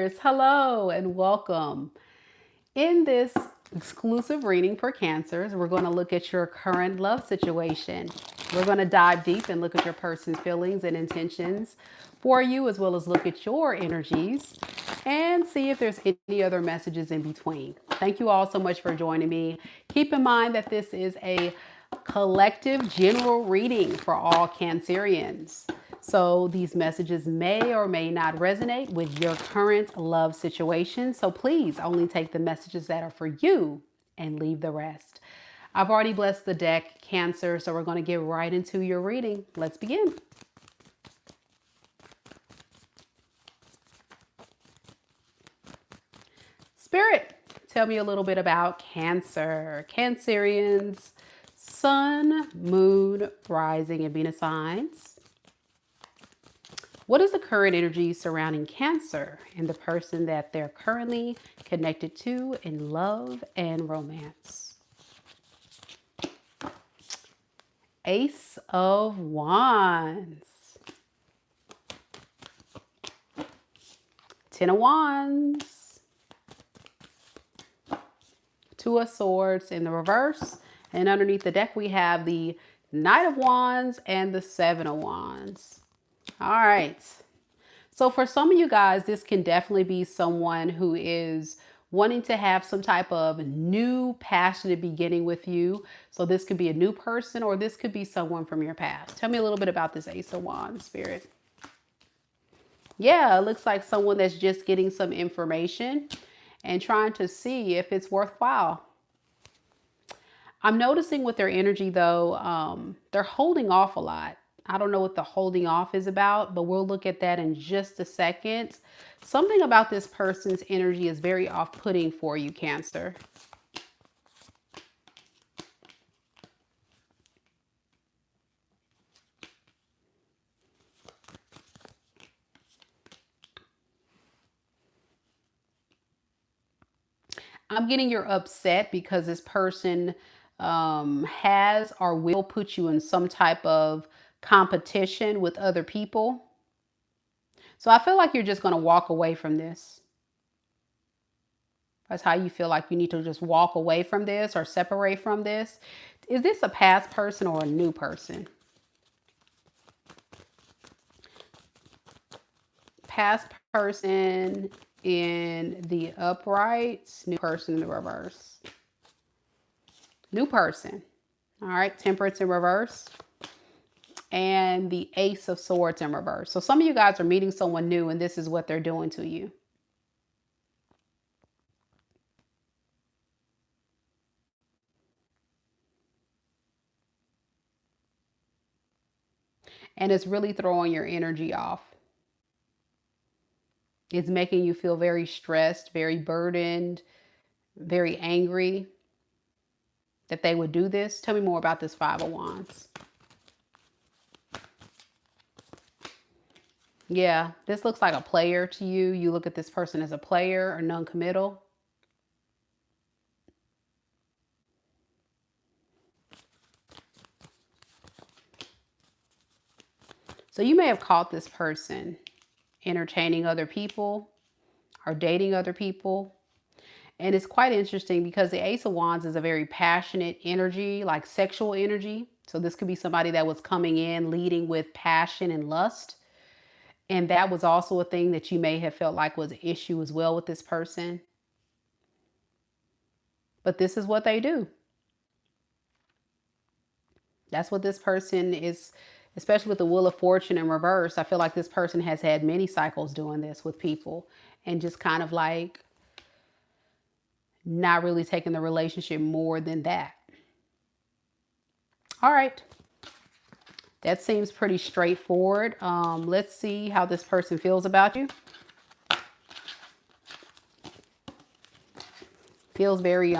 Cancers, hello and welcome. In this exclusive reading for Cancers, we're going to look at your current love situation. We're going to dive deep and look at your person's feelings and intentions for you, as well as look at your energies and see if there's any other messages in between. Thank you all so much for joining me. Keep in mind that this is a collective general reading for all Cancerians. So these messages may or may not resonate with your current love situation. So please only take the messages that are for you and leave the rest. I've already blessed the deck, Cancer, so we're going to get right into your reading. Let's begin. Spirit, tell me a little bit about Cancer. Cancerians, Sun, Moon, Rising, and Venus signs. What is the current energy surrounding Cancer and the person that they're currently connected to in love and romance? Ace of Wands. Ten of Wands. Two of Swords in the reverse. And underneath the deck, we have the Knight of Wands and the Seven of Wands. All right. So for some of you guys, this can definitely be someone who is wanting to have some type of new passionate beginning with you. So this could be a new person or this could be someone from your past. Tell me a little bit about this Ace of Wands, Spirit. Yeah, it looks like someone that's just getting some information and trying to see if it's worthwhile. I'm noticing with their energy though, they're holding off a lot. I don't know what the holding off is about, but we'll look at that in just a second. Something about this person's energy is very off-putting for you, Cancer. I'm getting you're upset because this person has or will put you in some type of competition with other people. So I feel like you're just going to walk away from this. That's how you feel like you need to just walk away from this or separate from this. Is this a past person or a new person? Past person in the upright, new person in the reverse. New person. All right, Temperance in reverse. And the Ace of Swords in reverse. So some of you guys are meeting someone new and this is what they're doing to you. And it's really throwing your energy off. It's making you feel very stressed, very burdened, very angry that they would do this. Tell me more about this Five of Wands. Yeah, this looks like a player to you. You look at this person as a player or non-committal. So you may have caught this person entertaining other people or dating other people. And it's quite interesting because the Ace of Wands is a very passionate energy, like sexual energy. So this could be somebody that was coming in leading with passion and lust. And that was also a thing that you may have felt like was an issue as well with this person. But this is what they do. That's what this person is, especially with the Wheel of Fortune in reverse. I feel like this person has had many cycles doing this with people and just kind of like not really taking the relationship more than that. All right. That seems pretty straightforward. Let's see how this person feels about you. Feels very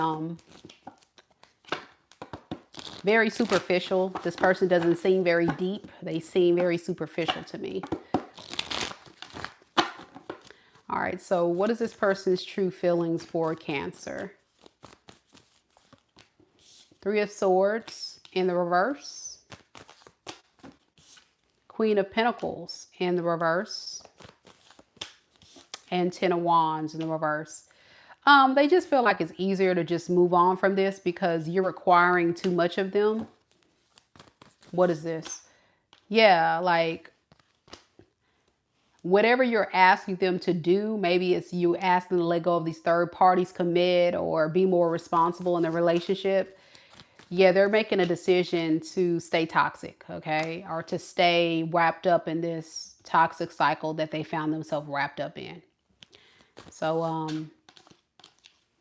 very superficial. This person doesn't seem very deep. They seem very superficial to me. All right, so what is this person's true feelings for Cancer? Three of Swords in the reverse. Queen of Pentacles in the reverse. and 10 of Wands in the reverse. They just feel like it's easier to just move on from this because you're requiring too much of them. What is this? Yeah, like whatever you're asking them to do, maybe it's you ask them to let go of these third parties, commit, or be more responsible in the relationship. Yeah, they're making a decision to stay toxic, okay? Or to stay wrapped up in this toxic cycle that they found themselves wrapped up in. So,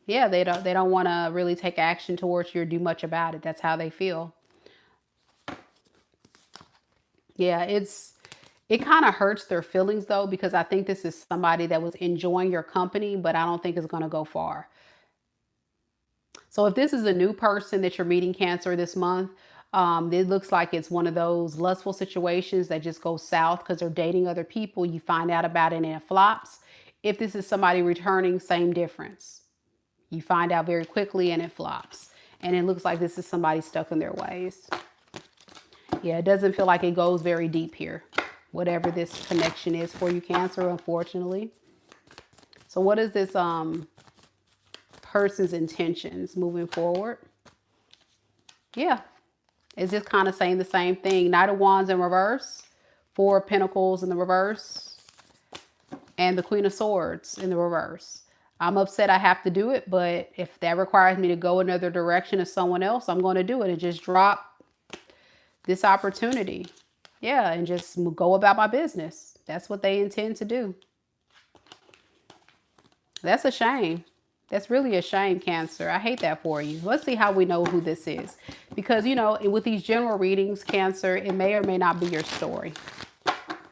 yeah, they don't want to really take action towards you or do much about it. That's how they feel. Yeah, it kind of hurts their feelings though, because I think this is somebody that was enjoying your company, but I don't think it's going to go far. So if this is a new person that you're meeting, Cancer, this month, it looks like it's one of those lustful situations that just go south because they're dating other people. You find out about it and it flops. If this is somebody returning, same difference. You find out very quickly and it flops. And it looks like this is somebody stuck in their ways. Yeah, it doesn't feel like it goes very deep here. Whatever this connection is for you, Cancer, unfortunately. So what is this person's intentions moving forward? Yeah, it's just kind of saying the same thing. Knight of Wands in reverse, Four of Pentacles in the reverse, and the Queen of Swords in the reverse. I'm upset I have to do it, but if that requires me to go another direction as someone else, I'm going to do it and just drop this opportunity. Yeah, and just go about my business. That's what they intend to do. That's a shame. That's really a shame, Cancer. I hate that for you. Let's see how we know who this is. Because, you know, with these general readings, Cancer, it may or may not be your story.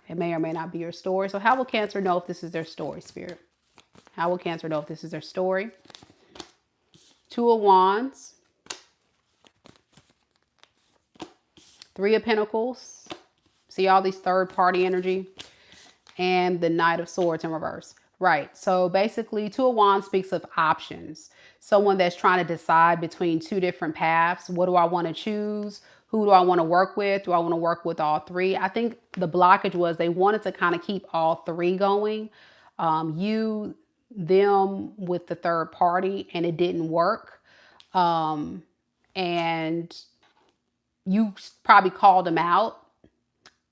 It may or may not be your story. So how will Cancer know if this is their story, Spirit? How will Cancer know if this is their story? Two of Wands. Three of Pentacles. See all these third party energy. And the Knight of Swords in reverse. Right. So basically, Two of Wands speaks of options. Someone that's trying to decide between two different paths. What do I want to choose? Who do I want to work with? Do I want to work with all three? I think the blockage was they wanted to kind of keep all three going. You, them with the third party, and it didn't work. And you probably called them out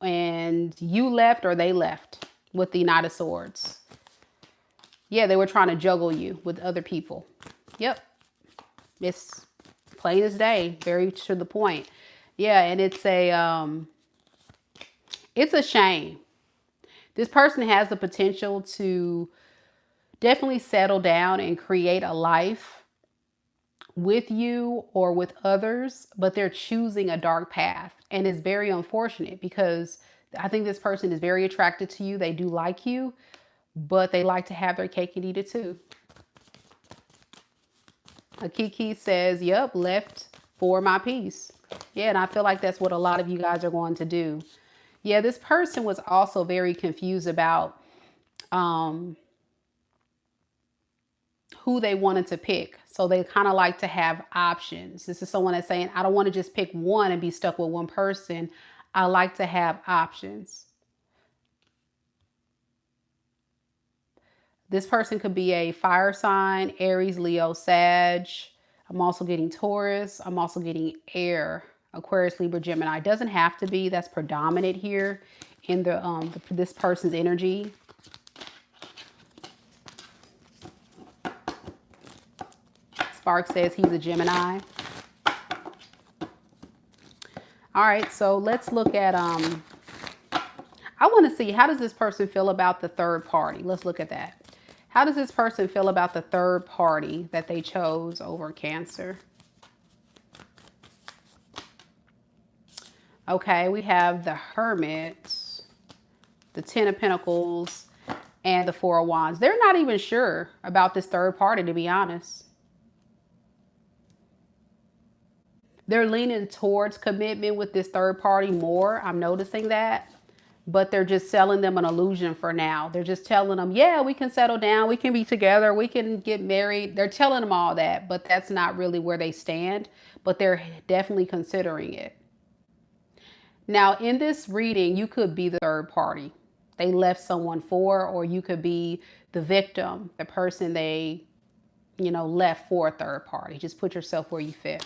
and you left or they left with the Knight of Swords. Yeah, they were trying to juggle you with other people. Yep. It's plain as day, very to the point. Yeah, and it's a shame. This person has the potential to definitely settle down and create a life with you or with others, but they're choosing a dark path. And it's very unfortunate because I think this person is very attracted to you. They do like you, but they like to have their cake and eat it too. Kiki says, yep, left for my peace. Yeah, and I feel like that's what a lot of you guys are going to do. Yeah, this person was also very confused about who they wanted to pick. So they kind of like to have options. This is someone that's saying, I don't want to just pick one and be stuck with one person. I like to have options. This person could be a fire sign, Aries, Leo, Sag. I'm also getting Taurus. I'm also getting air, Aquarius, Libra, Gemini. It doesn't have to be. That's predominant here in this person's energy. Spark says he's a Gemini. All right, so let's look at, I want to see, how does this person feel about the third party? Let's look at that. How does this person feel about the third party that they chose over Cancer? Okay, we have the Hermit, the Ten of Pentacles, and the Four of Wands. They're not even sure about this third party, to be honest. They're leaning towards commitment with this third party more. I'm noticing that. But they're just selling them an illusion for now. They're just telling them, yeah, we can settle down. We can be together. We can get married. They're telling them all that, but that's not really where they stand. But they're definitely considering it. Now, in this reading, you could be the third party they left someone for, or you could be the victim, the person they, left for a third party. Just put yourself where you fit.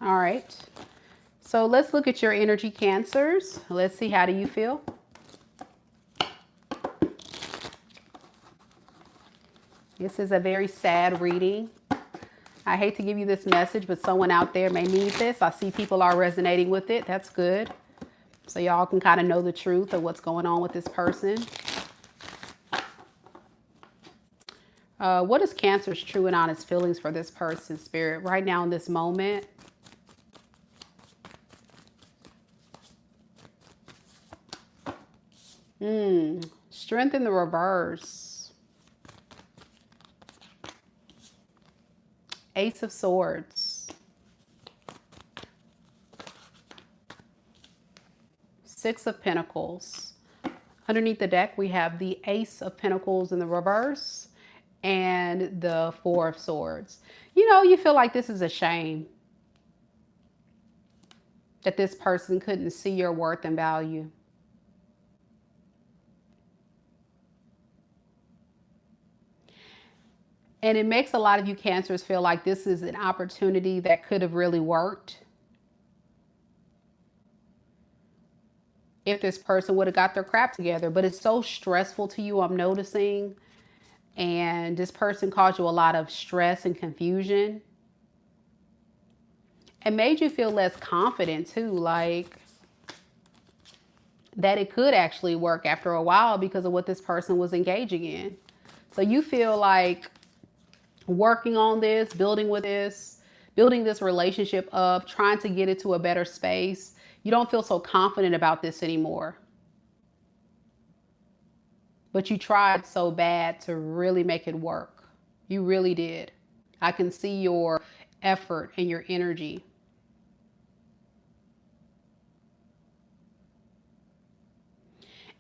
All right. So let's look at your energy, Cancers. Let's see, how do you feel? This is a very sad reading. I hate to give you this message, but someone out there may need this. I see people are resonating with it. That's good. So y'all can kind of know the truth of what's going on with this person. What is Cancer's true and honest feelings for this person, Spirit, right now in this moment? Strength in the reverse. Ace of Swords. Six of Pentacles. Underneath the deck, we have the Ace of Pentacles in the reverse and the Four of Swords. You feel like this is a shame that this person couldn't see your worth and value. And it makes a lot of you Cancers feel like this is an opportunity that could have really worked if this person would have got their crap together. But it's so stressful to you, I'm noticing. And this person caused you a lot of stress and confusion. And made you feel less confident too, like that it could actually work after a while because of what this person was engaging in. So you feel like working on this, building this relationship up, trying to get it to a better space. You don't feel so confident about this anymore. But you tried so bad to really make it work. You really did. I can see your effort and your energy.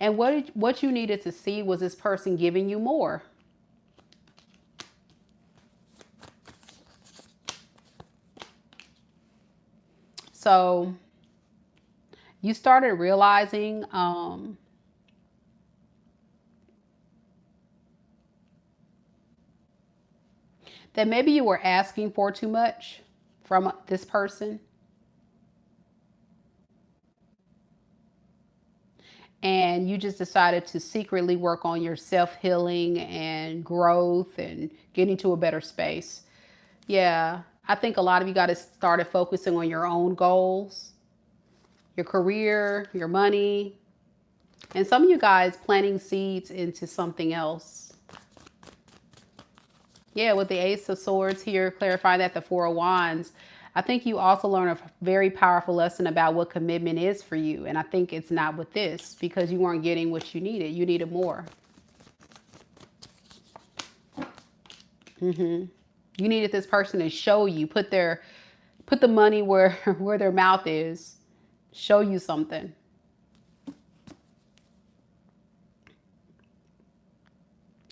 And what you needed to see was this person giving you more. So you started realizing that maybe you were asking for too much from this person. And you just decided to secretly work on your self-healing and growth and getting to a better space. Yeah, I think a lot of you got to started focusing on your own goals, your career, your money, and some of you guys planting seeds into something else. Yeah, with the Ace of Swords here, clarifying that the Four of Wands, I think you also learn a very powerful lesson about what commitment is for you. And I think it's not with this because you weren't getting what you needed. You needed more. You needed this person to show you, put the money where their mouth is, show you something.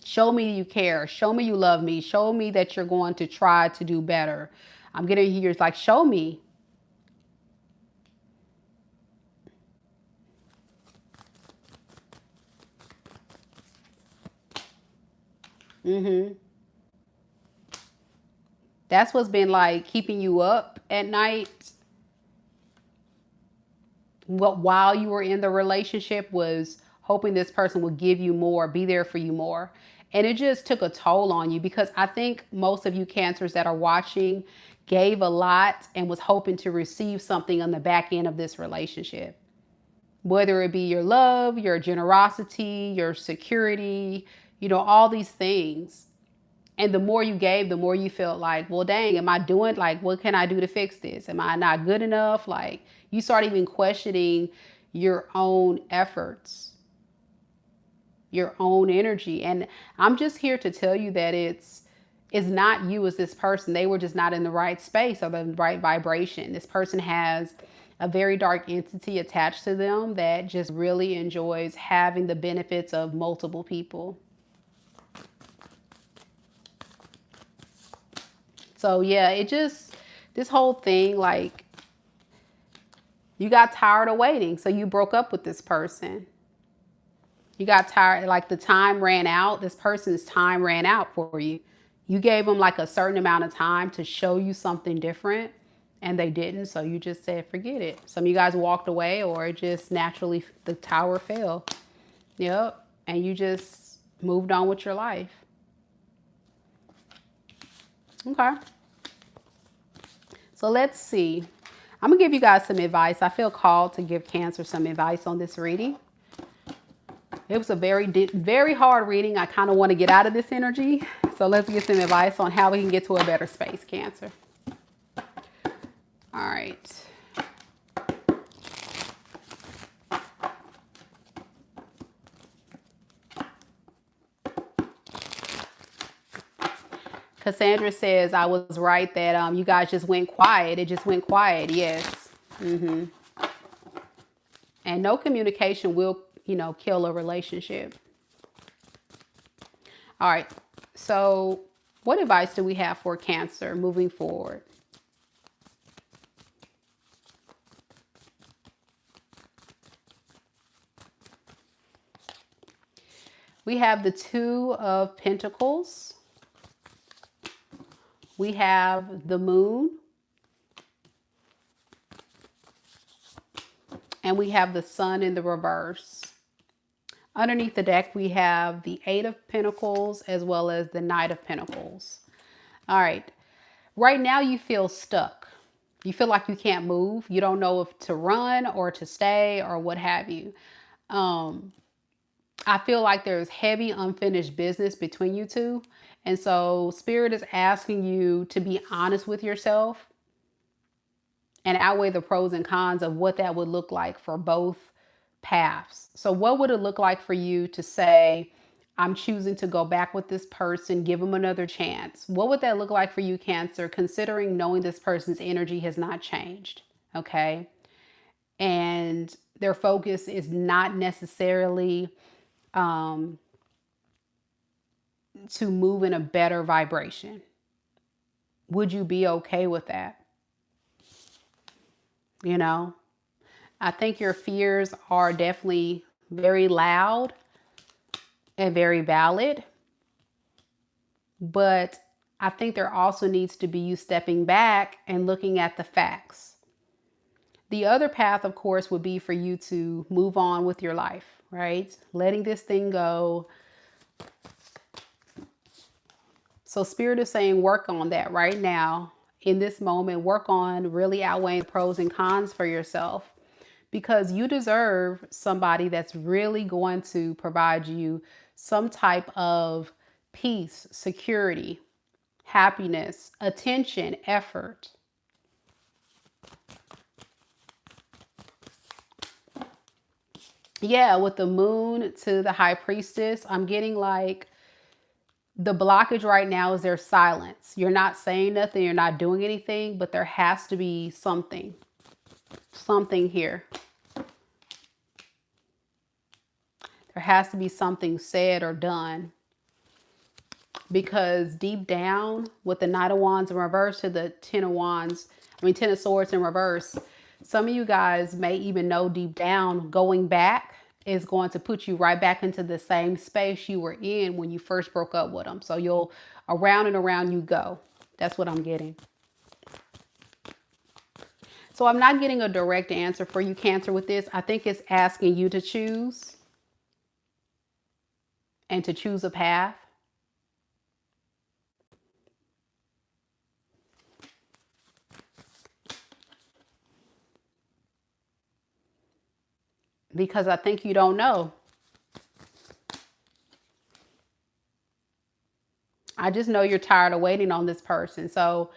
Show me you care. Show me you love me. Show me that you're going to try to do better. I'm getting here. It's like, show me. That's what's been like keeping you up at night. What while you were in the relationship was hoping this person would give you more, be there for you more. And it just took a toll on you because I think most of you Cancers that are watching gave a lot and was hoping to receive something on the back end of this relationship. Whether it be your love, your generosity, your security, all these things. And the more you gave, the more you felt like, well, dang, am I doing, like, what can I do to fix this? Am I not good enough? Like, you start even questioning your own efforts, your own energy. And I'm just here to tell you that it's not you as this person. They were just not in the right space or the right vibration. This person has a very dark entity attached to them that just really enjoys having the benefits of multiple people. So yeah, this whole thing, like, You got tired of waiting, so you broke up with this person. You got tired, like the time ran out. This person's time ran out for you. You gave them like a certain amount of time to show you something different, and they didn't. So you just said, forget it. Some of you guys walked away, or it just naturally, the tower fell. Yep. And you just moved on with your life. Okay. So let's see. I'm going to give you guys some advice. I feel called to give Cancer some advice on this reading. It was a very hard reading. I kind of want to get out of this energy. So let's get some advice on how we can get to a better space, Cancer. All right. Cassandra says, I was right that you guys just went quiet. It just went quiet. Yes. And no communication will, kill a relationship. All right. So what advice do we have for Cancer moving forward? We have the Two of Pentacles. We have the Moon. And we have the Sun in the reverse. Underneath the deck, we have the Eight of Pentacles as well as the Knight of Pentacles. All right. Right now, you feel stuck. You feel like you can't move. You don't know if to run or to stay or what have you. I feel like there's heavy unfinished business between you two. And so Spirit is asking you to be honest with yourself and outweigh the pros and cons of what that would look like for both paths. So what would it look like for you to say, I'm choosing to go back with this person, give them another chance? What would that look like for you, Cancer, considering knowing this person's energy has not changed, okay? And their focus is not necessarily to move in a better vibration. Would you be okay with that? I think your fears are definitely very loud and very valid. But I think there also needs to be you stepping back and looking at the facts. The other path, of course, would be for you to move on with your life, right? Letting this thing go. So Spirit is saying work on that right now. In this moment, work on really outweighing the pros and cons for yourself, because you deserve somebody that's really going to provide you some type of peace, security, happiness, attention, effort. Yeah, with the Moon to the High Priestess, I'm getting like the blockage right now is their silence. You're not saying nothing, you're not doing anything, but there has to be something here. There has to be something said or done. Because deep down, with the Knight of Wands in reverse to the Ten of Swords in reverse, some of you guys may even know deep down going back is going to put you right back into the same space you were in when you first broke up with them. So you'll around and around you go. That's what I'm getting. So I'm not getting a direct answer for you, Cancer, with this. I think it's asking you to choose and to choose a path. Because I think you don't know. I just know you're tired of waiting on this person. So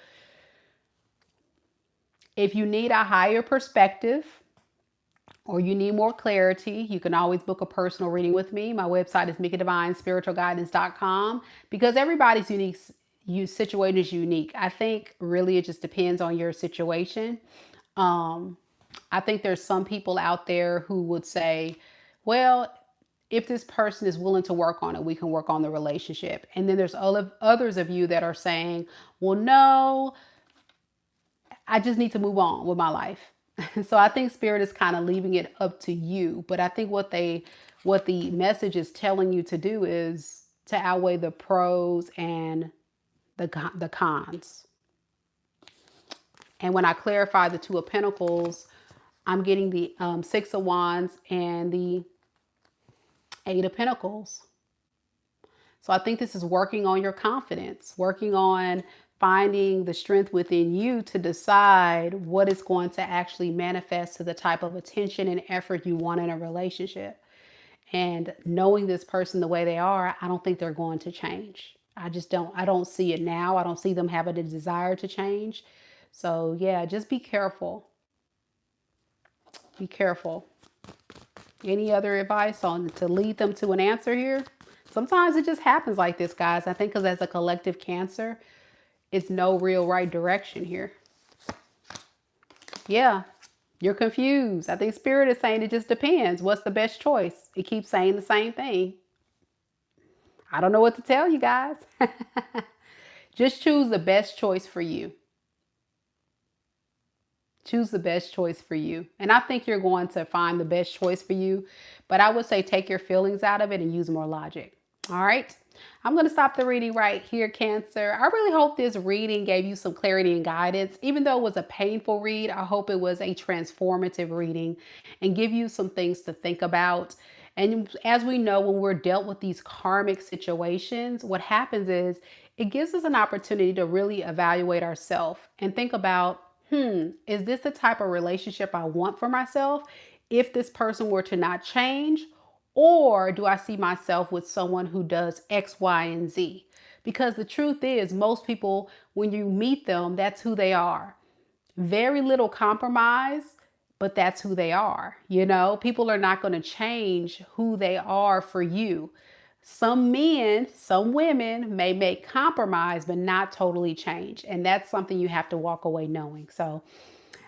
if you need a higher perspective or you need more clarity, you can always book a personal reading with me. My website is MikaDivineSpiritualGuidance.com, because everybody's unique. Situation is unique. I think really it just depends on your situation. I think there's some people out there who would say, well, if this person is willing to work on it, we can work on the relationship. And then there's others of you that are saying, well, no, I just need to move on with my life. So I think Spirit is kind of leaving it up to you. But I think what the message is telling you to do is to outweigh the pros and the cons. And when I clarify the Two of Pentacles, I'm getting the Six of Wands and the Eight of Pentacles. So I think this is working on your confidence, working on finding the strength within you to decide what is going to actually manifest to the type of attention and effort you want in a relationship. And knowing this person the way they are, I don't think they're going to change. I don't see it now. I don't see them having a desire to change. So yeah, just be careful. Be careful. Any other advice on to lead them to an answer here? Sometimes it just happens like this, guys. I think because as a collective Cancer, it's no real right direction here. Yeah, you're confused. I think Spirit is saying it just depends. What's the best choice? It keeps saying the same thing. I don't know what to tell you guys. Just choose the best choice for you. Choose the best choice for you. And I think you're going to find the best choice for you. But I would say take your feelings out of it and use more logic. All right. I'm going to stop the reading right here, Cancer. I really hope this reading gave you some clarity and guidance. Even though it was a painful read, I hope it was a transformative reading and give you some things to think about. And as we know, when we're dealt with these karmic situations, what happens is it gives us an opportunity to really evaluate ourselves and think about, is this the type of relationship I want for myself if this person were to not change? Or do I see myself with someone who does X, Y, and Z? Because the truth is, most people, when you meet them, that's who they are. Very little compromise, but that's who they are. You know, people are not going to change who they are for you. Some men, some women may make compromise, but not totally change. And that's something you have to walk away knowing. So,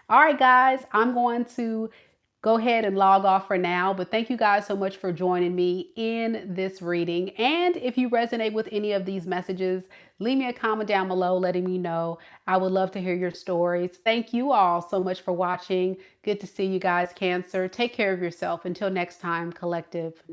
all right, guys, I'm going to go ahead and log off for now. But thank you guys so much for joining me in this reading. And if you resonate with any of these messages, leave me a comment down below letting me know. I would love to hear your stories. Thank you all so much for watching. Good to see you guys, Cancer. Take care of yourself. Until next time, collective.